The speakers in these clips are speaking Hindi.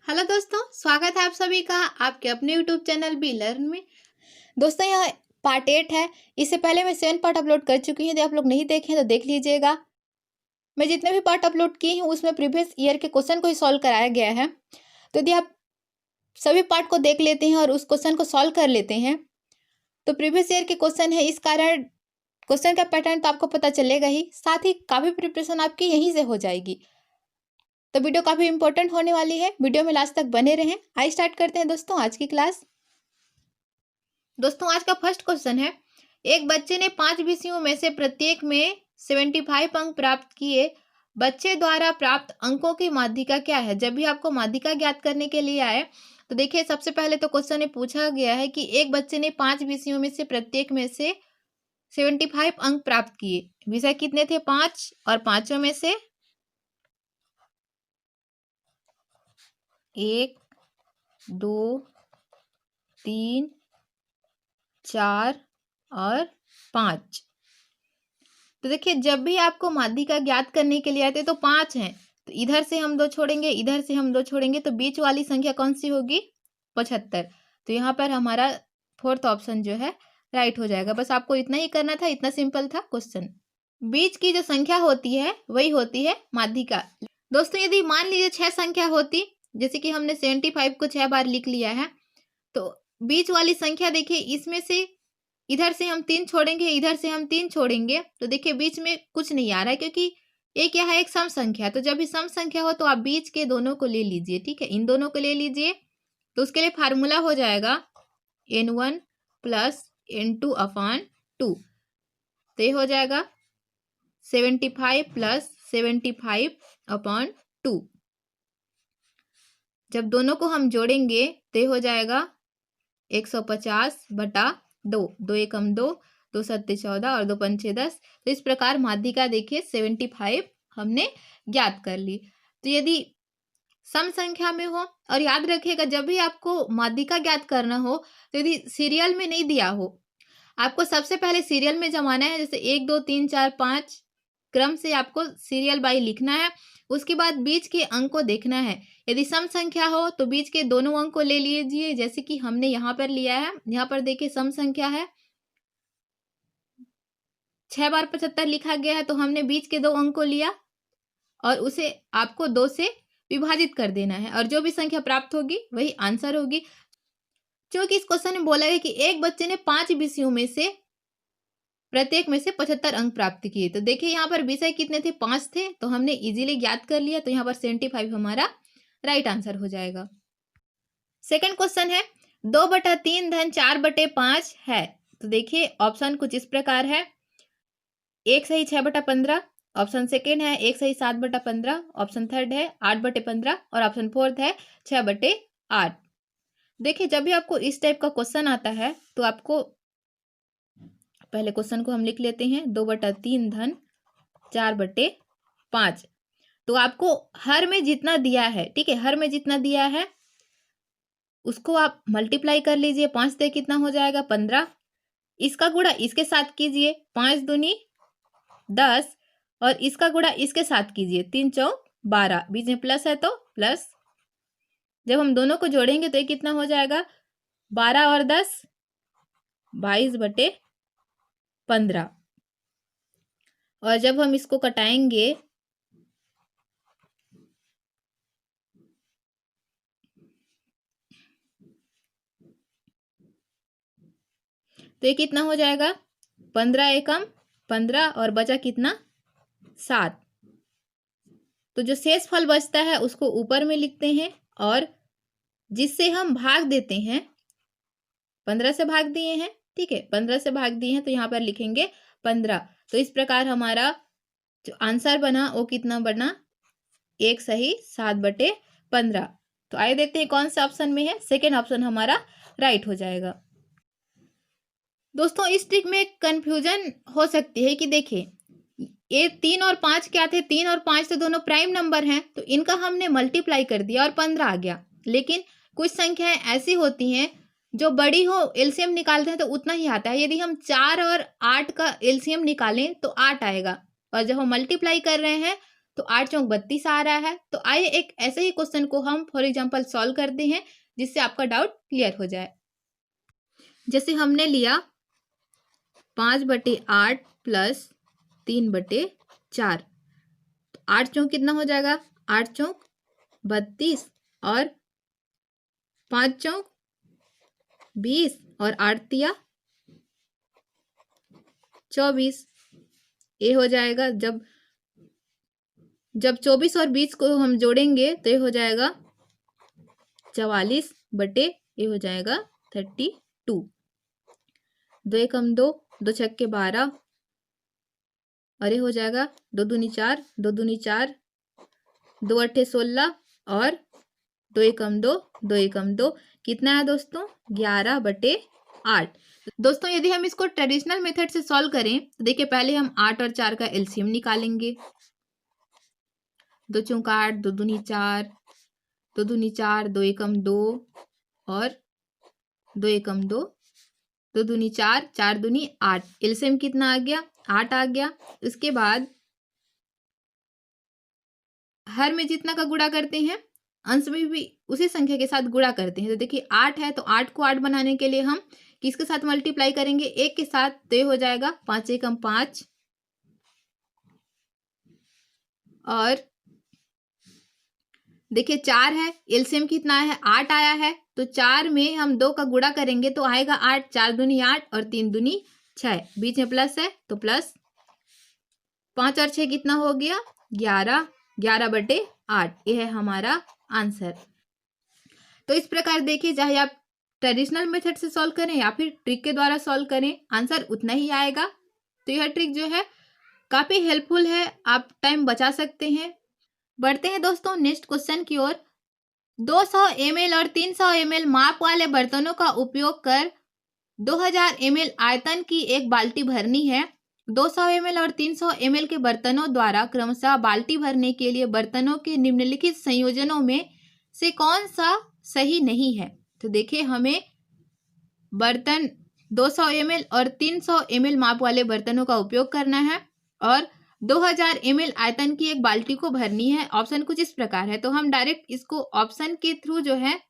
हेलो दोस्तों, स्वागत है आप सभी का आपके अपने यूट्यूब चैनल बी लर्न में। दोस्तों यह पार्ट 8 है। इससे पहले मैं 7 पार्ट अपलोड कर चुकी हूँ। यदि आप लोग नहीं देखे हैं तो देख लीजिएगा। मैं जितने भी पार्ट अपलोड की हूँ उसमें प्रीवियस ईयर के क्वेश्चन को ही सॉल्व कराया गया है। तो यदि आप सभी पार्ट को देख लेते हैं और उस क्वेश्चन को सॉल्व कर लेते हैं तो प्रीवियस ईयर के क्वेश्चन है, इस कारण क्वेश्चन का पैटर्न तो आपको पता चलेगा ही, साथ ही काफ़ी प्रिपरेशन आपकी यहीं से हो जाएगी। तो वीडियो काफ़ी इंपॉर्टेंट होने वाली है, वीडियो में लास्ट तक बने रहें। आइए स्टार्ट करते हैं दोस्तों आज की क्लास। दोस्तों आज का फर्स्ट क्वेश्चन है, एक बच्चे ने 5 विषयों में से प्रत्येक में 75 अंक प्राप्त किए। बच्चे द्वारा प्राप्त अंकों की माध्यिका क्या है? जब भी आपको माध्यिका ज्ञात करने के लिए आए तो देखिए, सबसे पहले तो क्वेश्चन में पूछा गया है कि एक बच्चे ने 5 विषयों में से प्रत्येक में से 75 अंक प्राप्त किए। विषय कितने थे? 5, और पांचों में से 1, 2, 3, 4 और 5। तो देखिए, जब भी आपको माध्यिका ज्ञात करने के लिए आते तो 5 हैं, तो इधर से हम 2 छोड़ेंगे, इधर से हम 2 छोड़ेंगे, तो बीच वाली संख्या कौन सी होगी? 75। तो यहाँ पर हमारा फोर्थ ऑप्शन जो है राइट हो जाएगा। बस आपको इतना ही करना था, इतना सिंपल था क्वेश्चन। बीच की जो संख्या होती है वही होती है माध्यिका। दोस्तों यदि मान लीजिए 6 संख्या होती, जैसे कि हमने 75 को 6 बार लिख लिया है, तो बीच वाली संख्या देखिए, इसमें से इधर से हम 3 छोड़ेंगे, इधर से हम 3 छोड़ेंगे, तो देखिए बीच में कुछ नहीं आ रहा है, क्योंकि एक क्या है, एक सम संख्या। तो जब भी सम संख्या हो तो आप बीच के दोनों को ले लीजिए, ठीक है, इन दोनों को ले लीजिए। तो उसके लिए फार्मूला हो जाएगा n1 प्लस n2 अपान 2। तो ये हो जाएगा 75 प्लस 75 अपॉन 2। जब दोनों को हम जोड़ेंगे तो ये हो जाएगा 150 बटा 2। 2 एकम 2, 2 सत्ते 14 और 2 पंचे 10। तो इस प्रकार माध्यिका देखिए 75 हमने ज्ञात कर ली। तो यदि सम संख्या में हो, और याद रखिएगा जब भी आपको माध्यिका ज्ञात करना हो तो यदि सीरियल में नहीं दिया हो, आपको सबसे पहले सीरियल में जमाना है। जैसे 1 2 3 4 5 क्रम से आपको सीरियल बाई लिखना है। उसके बाद बीच के अंक को देखना है। यदि सम संख्या हो तो बीच के दोनों अंक को ले लीजिए, जैसे कि हमने यहाँ पर लिया है। यहाँ पर देखिए सम संख्या है, 6 बार 75 लिखा गया है, तो हमने बीच के 2 अंक को लिया और उसे आपको 2 से विभाजित कर देना है, और जो भी संख्या प्राप्त होगी वही आंसर होगी। क्योंकि इस क्वेश्चन में बोला है कि एक बच्चे ने 5 विषयों में से प्रत्येक में से 75 अंक प्राप्त किए। तो देखिए यहाँ पर विषय कितने थे? 5 थे, तो हमने इजीली ज्ञात कर लिया। तो यहाँ पर 75 हमारा राइट आंसर हो जाएगा। सेकंड क्वेश्चन है, 2/3 धन 4/5 है। तो देखिए ऑप्शन कुछ इस प्रकार है, 1 सही 6/15, ऑप्शन सेकेंड है 1 सही 7/15, ऑप्शन थर्ड है 8/15 और ऑप्शन फोर्थ है 6/8। देखिए जब भी आपको इस टाइप का क्वेश्चन आता है तो आपको पहले क्वेश्चन को हम लिख लेते हैं, 2/3 धन 4/5। तो आपको हर में जितना दिया है, ठीक है, हर में जितना दिया है उसको आप मल्टीप्लाई कर लीजिए। 5 से कितना हो जाएगा? 15। इसका गुणा इसके साथ कीजिए, 5 दूनी 10, और इसका गुणा इसके साथ कीजिए, 3 चौक 12, बीच में प्लस है तो प्लस। जब हम दोनों को जोड़ेंगे तो ये कितना हो जाएगा? 12 और 10 22/15। और जब हम इसको कटाएंगे तो ये कितना हो जाएगा? 15 एकम 15 और बचा कितना? 7। तो जो शेष फल बचता है उसको ऊपर में लिखते हैं, और जिससे हम भाग देते हैं, 15 से भाग दिए हैं, ठीक है, 15 से भाग दिए हैं तो यहाँ पर लिखेंगे 15। तो इस प्रकार हमारा जो आंसर बना वो कितना बना? 1 सही 7/15। तो आइए देखते हैं कौन सा ऑप्शन में है। सेकेंड ऑप्शन हमारा राइट हो जाएगा। दोस्तों इस ट्रिक में कंफ्यूजन हो सकती है कि देखिए, ये 3 और 5 क्या थे? 3 और 5 तो दोनों प्राइम नंबर हैं, तो इनका हमने मल्टीप्लाई कर दिया और 15 आ गया। लेकिन कुछ संख्याएं ऐसी होती हैं जो बड़ी हो, एलसीएम निकालते हैं तो उतना ही आता है। यदि हम 4 और 8 का एलसीएम निकालें तो 8 आएगा, और जब हम मल्टीप्लाई कर रहे हैं तो 8 चौक 32 आ रहा है। तो आइए एक ऐसे ही क्वेश्चन को हम फॉर एग्जांपल सॉल्व करते हैं जिससे आपका डाउट क्लियर हो जाए। जैसे हमने लिया 5/8 प्लस 3/4, तो 8 चौक कितना हो जाएगा? 8 चौक 32 और 5 चौक 20 और 8 तिया 24। ये हो जाएगा जब 24 और 20 को हम जोड़ेंगे तो ये हो जाएगा 44 बटे ये हो जाएगा 32। 2 एकम 2, 2 छक्के 12 और ये हो जाएगा 2 दूनी 4, 2 दूनी 4, 2 अट्ठे 16 और 2 एकम 2, 2 एकम 2 कितना है दोस्तों? 11/8। दोस्तों यदि हम इसको ट्रेडिशनल मेथड से सॉल्व करें तो देखिए पहले हम 8 और 4 का एलसीएम निकालेंगे। 2 चौक 8, 2 दूनी 4, 2 दूनी 4, 2 एकम 2 और 2 एकम 2, 2 दूनी 4, 4 दूनी 8। एलसीएम कितना आ गया? 8 आ गया। उसके बाद हर में जितना का गुणा करते हैं अंश में भी उसी संख्या के साथ गुणा करते हैं। तो देखिए 8 है तो 8 को 8 बनाने के लिए हम किसके साथ मल्टीप्लाई करेंगे? 1 के साथ। तो ये हो जाएगा 5 एकम 5 और देखिए 4 है, एलसीएम कितना है? 8 आया है। तो 4 में हम 2 का गुणा करेंगे तो आएगा 8, 4 दूनी 8 और 3 दूनी 6, बीच में प्लस है तो प्लस 5 और 6 कितना हो गया? 11, 11/8। ये है हमारा आंसर। तो इस प्रकार देखिए चाहे आप ट्रेडिशनल मेथड से सॉल्व करें या फिर ट्रिक के द्वारा सॉल्व करें, आंसर उतना ही आएगा। तो यह ट्रिक जो है काफी हेल्पफुल है, आप टाइम बचा सकते हैं। बढ़ते हैं दोस्तों नेक्स्ट क्वेश्चन की ओर। 200 ml और 300 ml माप वाले बर्तनों का उपयोग कर 2000 ml आयतन की एक बाल्टी भरनी है। 200 ml और 300 ml के बर्तनों द्वारा क्रमशः बाल्टी भरने के लिए बर्तनों के निम्नलिखित संयोजनों में से कौन सा सही नहीं है? तो देखिए हमें बर्तन 200 ml और 300 ml माप वाले बर्तनों का उपयोग करना है और 2000 ml आयतन की एक बाल्टी को भरनी है। ऑप्शन कुछ इस प्रकार है, तो हम डायरेक्ट इसको ऑप्शन के थ्रू जो है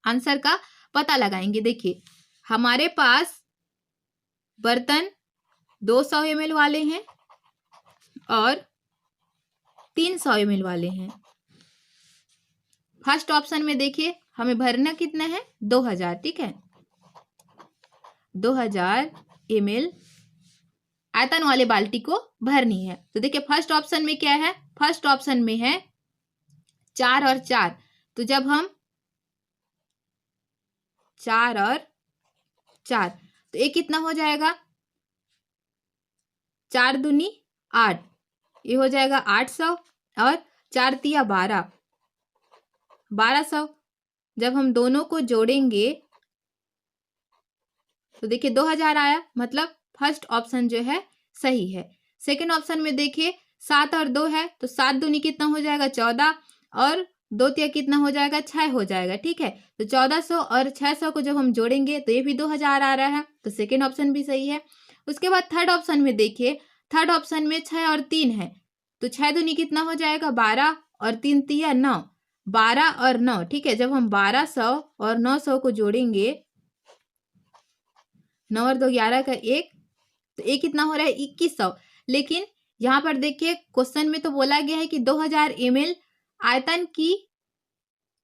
आंसर का पता लगाएंगे। देखिए हमारे पास बर्तन 200 ml वाले हैं और 300 ml वाले हैं। फर्स्ट ऑप्शन में देखिए हमें भरना कितना है? 2000। ठीक है, 2000 ml आयतन वाले बाल्टी को भरनी है। तो देखिए फर्स्ट ऑप्शन में क्या है? फर्स्ट ऑप्शन में है 4 और 4। तो जब हम 4 और 4 तो ये कितना हो जाएगा? 4 दूनी 8, ये हो जाएगा 800 और 4 तिया 12, 1200। जब हम दोनों को जोड़ेंगे तो देखिए 2000 आया, मतलब फर्स्ट ऑप्शन जो है सही है। सेकंड ऑप्शन में देखिए 7 और 2 है, तो 7 दूनी कितना हो जाएगा? 14 और 2 तिया कितना हो जाएगा? 6 हो जाएगा। ठीक है, तो 1400 और 600 को जब हम जोड़ेंगे तो ये भी 2000 आ रहा है, तो सेकेंड ऑप्शन भी सही है। उसके बाद थर्ड ऑप्शन में देखिए, थर्ड ऑप्शन में 6 और 3 है, तो 6 दूनी कितना हो जाएगा? 12 और 3 तिया 9, 12 और 9। ठीक है, जब हम 1200 और 900 को जोड़ेंगे, 9 और 2 11 का 1, तो ये कितना हो रहा है? 2100। लेकिन यहाँ पर देखिए क्वेश्चन में तो बोला गया है कि 2000 ml आयतन की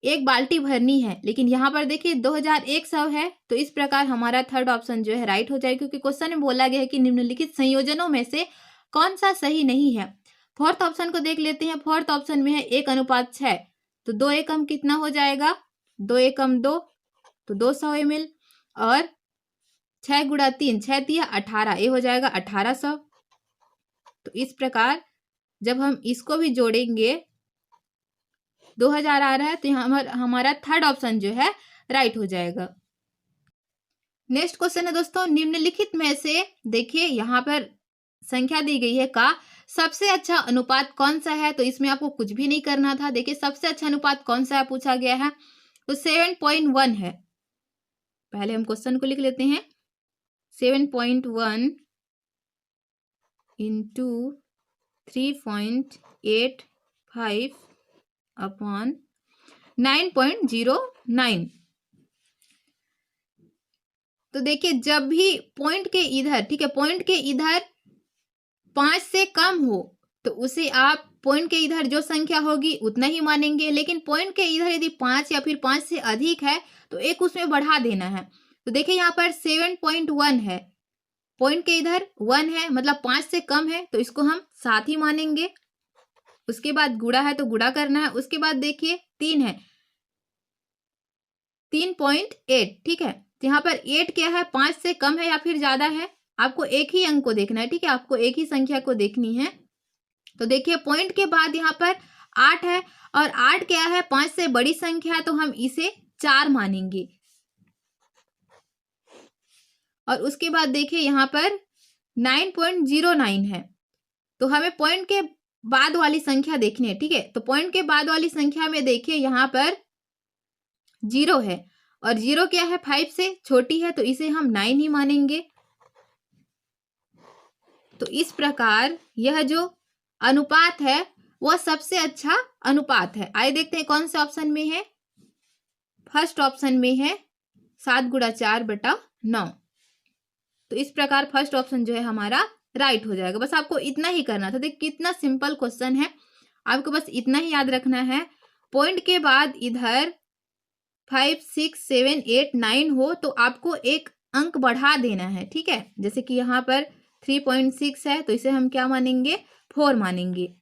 एक बाल्टी भरनी है, लेकिन यहाँ पर देखिए 2100 है। तो इस प्रकार हमारा थर्ड ऑप्शन जो है राइट हो जाएगा, क्योंकि क्वेश्चन में बोला गया है कि निम्नलिखित संयोजनों में से कौन सा सही नहीं है। फोर्थ ऑप्शन को देख लेते हैं। फोर्थ ऑप्शन में है 1:6, तो 2 एकम कितना हो जाएगा? 2 एकम 2, तो 200 ml और 6 गुणा 3, 6 तिया 18, ये हो जाएगा 1800। तो इस प्रकार जब हम इसको भी जोड़ेंगे 2000 आ रहा है, तो हमारा थर्ड ऑप्शन जो है राइट हो जाएगा। नेक्स्ट क्वेश्चन है दोस्तों, निम्नलिखित में से देखिए यहाँ पर संख्या दी गई है का सबसे अच्छा अनुपात कौन सा है? तो इसमें आपको कुछ भी नहीं करना था। देखिए सबसे अच्छा अनुपात कौन सा है पूछा गया है, तो 7.1 है। पहले हम क्वेश्चन को लिख लेते हैं। 7.1 into 3.85 अपॉन 9.09। तो देखिए जब भी पॉइंट के इधर, ठीक है, पॉइंट के इधर 5 से कम हो तो उसे आप पॉइंट के इधर जो संख्या होगी उतना ही मानेंगे, लेकिन पॉइंट के इधर यदि 5 या फिर 5 से अधिक है तो एक उसमें बढ़ा देना है। तो देखिए यहाँ पर 7.1 है, पॉइंट के इधर 1 है, मतलब 5 से कम है, तो इसको हम 7 ही मानेंगे। उसके बाद गुणा है तो गुणा करना है। उसके बाद देखिए 3 है, 3.8, ठीक है। तो यहाँ पर 8 क्या है, 5 से कम है या फिर ज्यादा है, आपको एक ही अंक को देखना है, ठीक है, आपको एक ही संख्या को देखनी है। तो देखिए पॉइंट के बाद यहाँ पर 8 है, और 8 क्या है, 5 से बड़ी संख्या है, तो हम इसे 4 मानेंगे। और उसके बाद देखिए यहाँ पर 9.09 है, तो हमें पॉइंट के बाद वाली संख्या देखनी है, ठीक है। तो पॉइंट के बाद वाली संख्या में देखिए यहाँ पर 0 है, और 0 क्या है, 5 से छोटी है, तो इसे हम 9 ही मानेंगे। तो इस प्रकार यह जो अनुपात है वह सबसे अच्छा अनुपात है। आइए देखते हैं कौन से ऑप्शन में है। फर्स्ट ऑप्शन में है 7 गुणा 4/9। तो इस प्रकार फर्स्ट ऑप्शन जो है हमारा राइट हो जाएगा। बस आपको इतना ही करना था। देखिए कितना सिंपल क्वेश्चन है, आपको बस इतना ही याद रखना है। पॉइंट के बाद इधर 5, 6, 7, 8, 9 हो तो आपको एक अंक बढ़ा देना है, ठीक है। जैसे कि यहाँ पर 3.6 है, तो इसे हम क्या मानेंगे, 4 मानेंगे।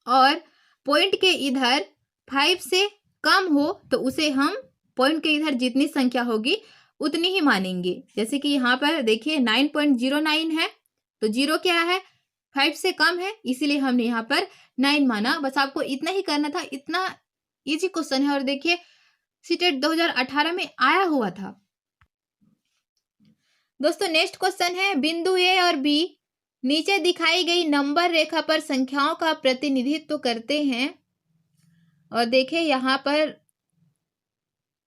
और पॉइंट के इधर 5 से कम हो तो उसे हम पॉइंट के इधर जितनी संख्या होगी उतनी ही मानेंगे। जैसे कि यहाँ पर देखिए 9.09 है, तो 0 क्या है, 5 से कम है, इसीलिए हमने यहाँ पर 9 माना। बस आपको इतना ही करना था, इतना इजी क्वेश्चन है। और देखिए सीटेट 2018 में आया हुआ था। दोस्तों नेक्स्ट क्वेश्चन है, बिंदु ए और बी नीचे दिखाई गई नंबर रेखा पर संख्याओं का प्रतिनिधित्व करते हैं। और देखिए यहाँ पर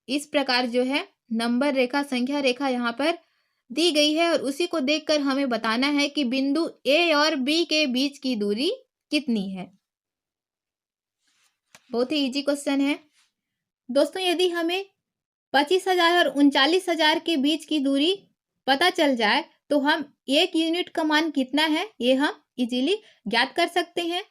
इस प्रकार जो है नंबर रेखा, संख्या रेखा यहाँ पर दी गई है, और उसी को देखकर हमें बताना है कि बिंदु ए और बी के बीच की दूरी कितनी है। बहुत ही इजी क्वेश्चन है दोस्तों। यदि हमें 25,000 और 39,000 के बीच की दूरी पता चल जाए तो हम 1 यूनिट का मान कितना है ये हम इजीली ज्ञात कर सकते हैं।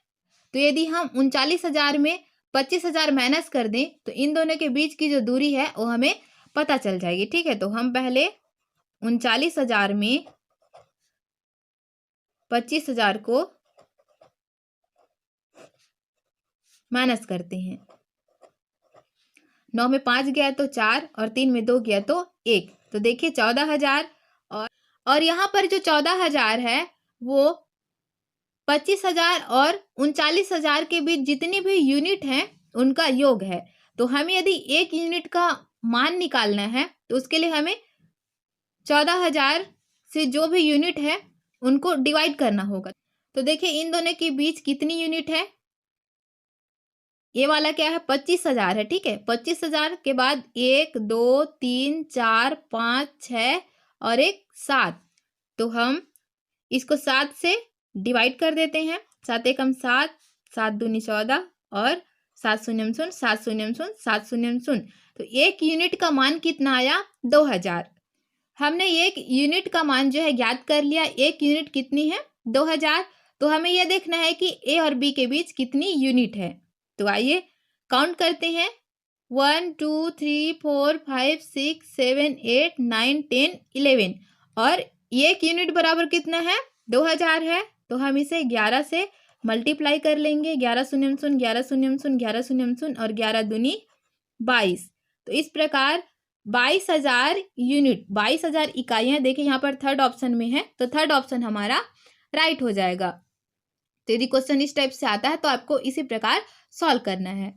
तो यदि हम 39,000 में 25,000 माइनस कर दें तो इन दोनों के बीच की जो दूरी है वो हमें पता चल जाएगी, ठीक है। तो हम पहले 39,000 में 25,000 को माइनस करते हैं। 9 में 5 गया तो 4, और 3 में 2 गया तो 1, तो देखिए 14,000। और यहाँ पर जो 14,000 है वो 25,000 और 39,000 के बीच जितनी भी यूनिट हैं उनका योग है। तो हमें यदि 1 यूनिट का मान निकालना है तो उसके लिए हमें 14,000 से जो भी यूनिट है उनको डिवाइड करना होगा। तो देखिए इन दोनों के बीच कितनी यूनिट है, ये वाला क्या है, 25,000 है, ठीक है। 25,000 के बाद 1, 2, 3, 4, 5, 6 और 1 7, तो हम इसको 7 से डिवाइड कर देते हैं। 7 एकम 7, 7 दूनी 14 और 7 शून्यम शून्य, 7 शून्यम शून्य, 7 शून्यम शून्य। तो 1 यूनिट का मान कितना आया, 2000। हमने 1 यूनिट का मान जो है ज्ञात कर लिया। 1 यूनिट कितनी है, 2000। तो हमें यह देखना है कि ए और बी के बीच कितनी यूनिट है। तो आइए काउंट करते हैं, 1, 2, 3, 4, 5, 6, 7, 8, 9, 10, 11। और 1 यूनिट बराबर कितना है, 2000 है। तो हम इसे 11 से मल्टीप्लाई कर लेंगे। 11 शून्यम शून्य, 11 शून्यम शून्य, 11 शून्यम शून्य और 11 दूनी 22। तो इस प्रकार 22,000 यूनिट, 22,000 इकाइयां देखिए यहाँ पर थर्ड ऑप्शन में है, तो थर्ड ऑप्शन हमारा राइट हो जाएगा। तो यदि क्वेश्चन इस टाइप से आता है तो आपको इसी प्रकार सॉल्व करना है।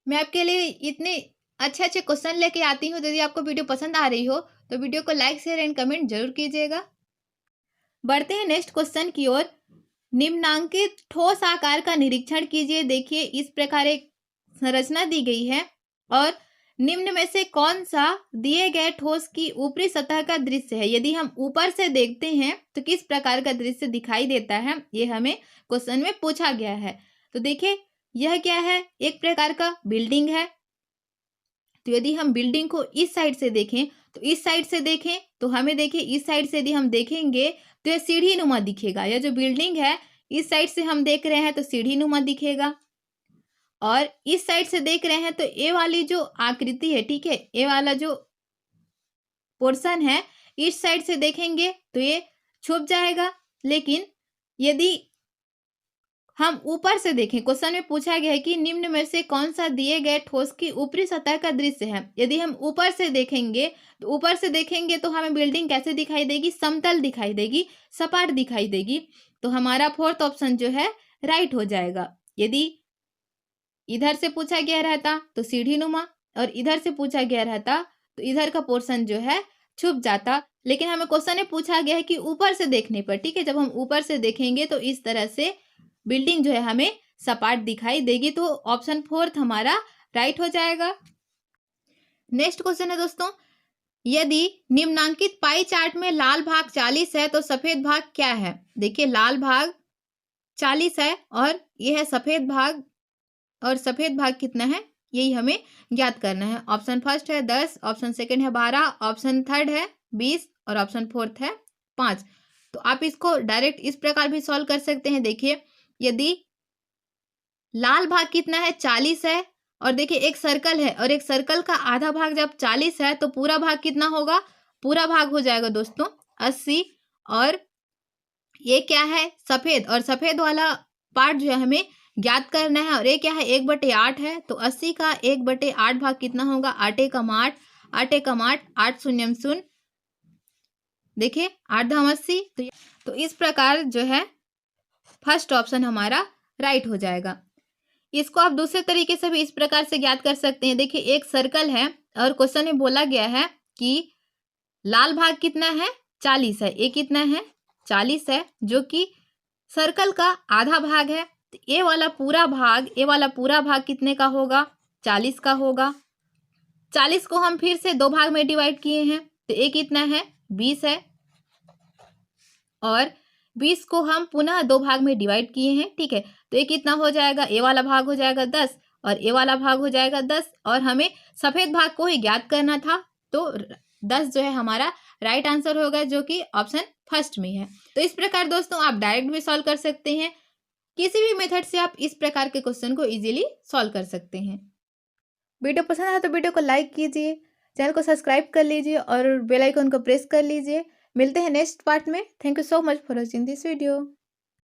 मैं आपके लिए इतने अच्छे अच्छे क्वेश्चन लेके आती हूँ। यदि आपको वीडियो पसंद आ रही हो तो वीडियो को लाइक, शेयर एंड कमेंट जरूर कीजिएगा। बढ़ते हैं नेक्स्ट क्वेश्चन की ओर। निम्नांकित ठोस आकार का निरीक्षण कीजिए। देखिए इस प्रकार एक संरचना दी गई है और निम्न में से कौन सा दिए गए ठोस की ऊपरी सतह का दृश्य है। यदि हम ऊपर से देखते हैं तो किस प्रकार का दृश्य दिखाई देता है, ये हमें क्वेश्चन में पूछा गया है। तो देखिए यह क्या है, एक प्रकार का बिल्डिंग है। तो यदि हम बिल्डिंग को इस साइड से देखें तो इस साइड से देखें तो हमें देखिए इस साइड से यदि हम देखेंगे तो यह सीढ़ी नुमा दिखेगा। यह जो बिल्डिंग है इस साइड से हम देख रहे हैं तो सीढ़ी नुमा दिखेगा, और इस साइड से देख रहे हैं तो ए वाली जो आकृति है, ठीक है, ए वाला जो पोर्शन है इस साइड से देखेंगे तो ये छुप जाएगा। लेकिन यदि हम ऊपर से देखें, क्वेश्चन में पूछा गया है कि निम्न में से कौन सा दिए गए ठोस की ऊपरी सतह का दृश्य है। यदि हम ऊपर से देखेंगे तो हमें बिल्डिंग कैसे दिखाई देगी, समतल दिखाई देगी, सपाट दिखाई देगी। तो हमारा फोर्थ ऑप्शन जो है राइट हो जाएगा। यदि इधर से पूछा गया रहता तो सीढ़ी नुमा, और इधर से पूछा गया रहता तो इधर का पोर्शन जो है छुप जाता। लेकिन हमें क्वेश्चन में पूछा गया है कि ऊपर से देखने पर, ठीक है, जब हम ऊपर से देखेंगे तो इस तरह से बिल्डिंग जो है हमें सपाट दिखाई देगी। तो ऑप्शन फोर्थ हमारा राइट हो जाएगा। नेक्स्ट क्वेश्चन है दोस्तों, यदि निम्नांकित पाई चार्ट में लाल भाग 40 है तो सफेद भाग क्या है। देखिए लाल भाग 40 है और यह है सफेद भाग, और सफेद भाग कितना है यही हमें ज्ञात करना है। ऑप्शन फर्स्ट है 10, ऑप्शन सेकंड है 12, ऑप्शन थर्ड है 20 और ऑप्शन फोर्थ है 5। तो आप इसको डायरेक्ट इस प्रकार भी सॉल्व कर सकते हैं। देखिए यदि लाल भाग कितना है 40 है, और देखिए एक सर्कल है और एक सर्कल का आधा भाग जब 40 है तो पूरा भाग कितना होगा, पूरा भाग हो जाएगा दोस्तों 80। और ये क्या है सफेद, और सफेद वाला पार्ट जो है हमें ज्ञात करना है, और ये क्या है 1/8 है। तो 80 का 1/8 भाग कितना होगा, 8 एकम 8, 8 एकम 8, 8 शून्यम शून्य, देखिए 8 धाम 80। तो इस प्रकार जो है फर्स्ट ऑप्शन हमारा राइट हो जाएगा। इसको आप दूसरे तरीके से भी इस प्रकार से ज्ञात कर सकते हैं। देखिए एक सर्कल है और क्वेश्चन में बोला गया है कि लाल भाग कितना है 40 है, ये कितना है 40 है, जो कि सर्कल का आधा भाग है। तो ये वाला पूरा भाग कितने का होगा, 40 का होगा। 40 को हम फिर से दो भाग में डिवाइड किए हैं तो ये कितना है 20 है, और 20 को हम पुनः दो भाग में डिवाइड किए हैं, ठीक है। तो ये कितना हो जाएगा, ए वाला भाग हो जाएगा 10 और ए वाला भाग हो जाएगा 10, और हमें सफेद भाग को ही ज्ञात करना था। तो 10 जो है हमारा राइट आंसर होगा, जो कि ऑप्शन फर्स्ट में है। तो इस प्रकार दोस्तों आप डायरेक्ट भी सॉल्व कर सकते हैं, किसी भी मेथड से आप इस प्रकार के क्वेश्चन को इजीली सॉल्व कर सकते हैं। वीडियो पसंद आया तो वीडियो को लाइक कीजिए, चैनल को सब्सक्राइब कर लीजिए और बेल आइकन को प्रेस कर लीजिए। मिलते हैं नेक्स्ट पार्ट में। Thank you so much for watching this video.